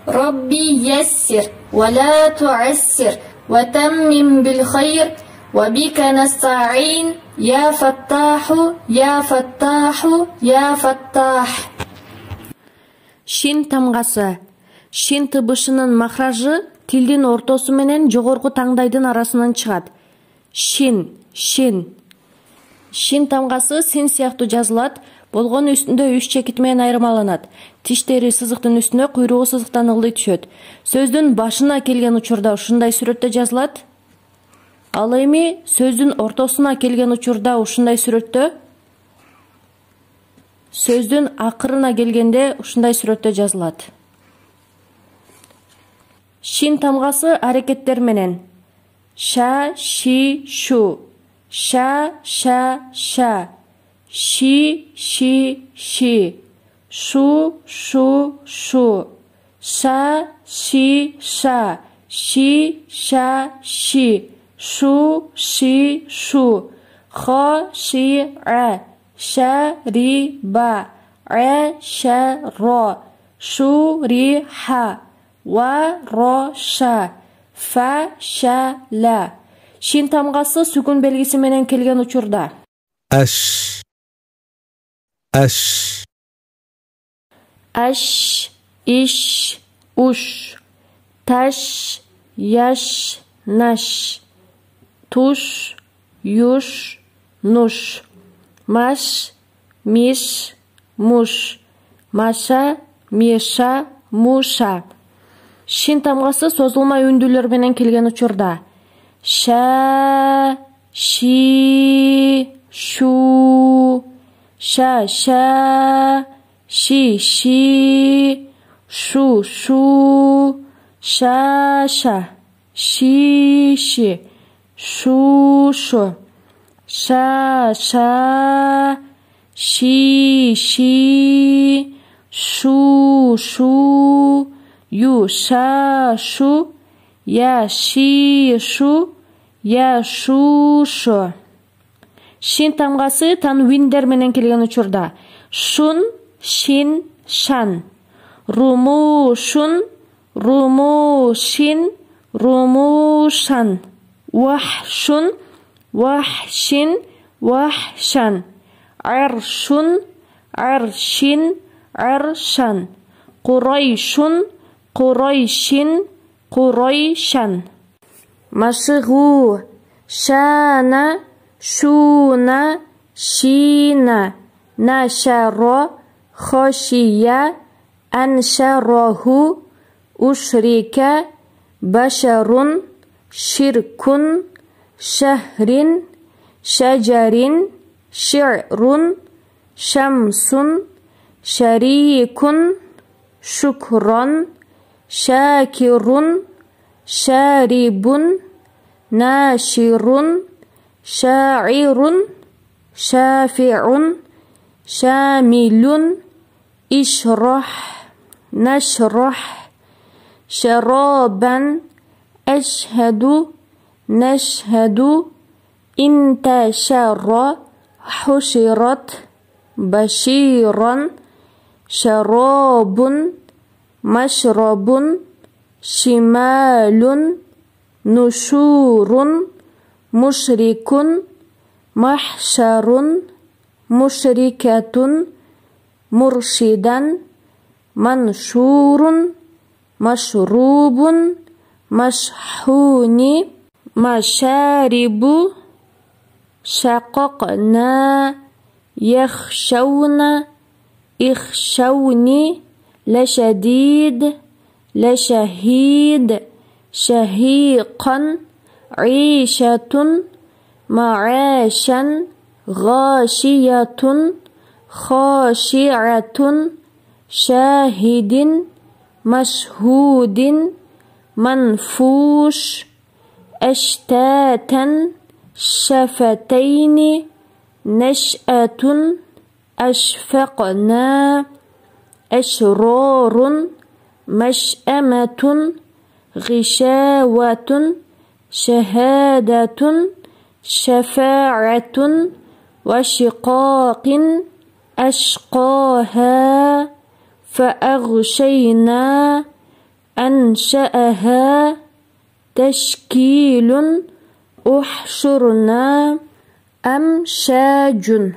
ربي يسر ولا تعسر وتمم بالخير وبك نستعين يا فتاح يا فتاح يا فتاح. Шин тамгасы. Шин тыбышынын махражы тилдин ортосу менен жогорку таңдайдын арасынан чыгат. Шин, шин. Шин тамгасы син сыяктуу жазылат, болгону үстүндө үч чекит менен айырмаланат. Тиштери сызыктын үстүнө, куйругу сызыктан ылдый түшөт. Сөздүн башына келген учурда ушундай сүрөттө жазылат. Ал эми сөздүн ортосуна келген учурда ушундай сүрөттө, сөздүн акырына келгенде ушундай сүрөттө жазылат. Шин тамгасы аракеттер менен. Ша, ши, шу. Ша, ша, ша. Ши, ши, ши. Шу, шу, шу. Ша, ши, ша. Ши, ша, ши. Шу, ши, шу. Ха, ши, а. Ша, ри, ба. А, ша, ро. Шу, ри, ха. Ва, ро, ша. Фа, ша, ла. Шин тамгасы сүкүн белгиси менен келген учурда. Аш, аш. Аш, иш, уш. Таш, яш, наш. Туш, юш, нуш. Маш, миш, муш. Маша, миша, муша. Шин тамгасы созулма үндүүлөр менен келген учурда. Ша, ши, шу. Ша, ша. Ши, ши. Шу, шу. Ша, ша. Ши, ши. Шу, шу. Ша, ша. Ши, ши. Шу, шу. Ю, ша, шу. Я, ши, шу. Я, шу, шу. Шин тамгасы танвиндер менен келген учурда. Шун, шин, шан. Руму, шун. Руму, шин. Руму, шан. Вах, шун. Вах, шин. Вах, шан. Ар, шун. Ар, шин. Ар, шан. Курай, шун. Курай, шин. Курай, шан. Машыгу. Шана. Шуна. Шина. Нашаро. Хошия. Аншароху. Ушрика. Башарун. Ширкун. Шахрин. Шаджарин. Ширун. Шамсун. Шарикун. Шукрон. Шакирун. Шарибун. Наширун. Шаирун. Шафиун. Шамилун. Ишрах. Нашрах. شرابا. أشهد. نشهد. انتشر. حشرت. بشيرا. شراب. مشرب. شمال. نشور. مشرك. محشر. مشركة. مرشدا. منشور. مشروب. مشحون. مشارب. شققنا. يخشون. اخشوني. لشديد. لشهيد. شهيقا. عيشة. معاشا. غاشية. خاشعة. شاهد. مشهود. منفوش. أشتاتا. شفتين. نشأة. أشفقنا. أشرار. مشأمة. غشاوة. شهادة. شفاعة. وشقاق. أشقاها. فأغشينا. أنشأها تشكيل أحشرنا أمشاج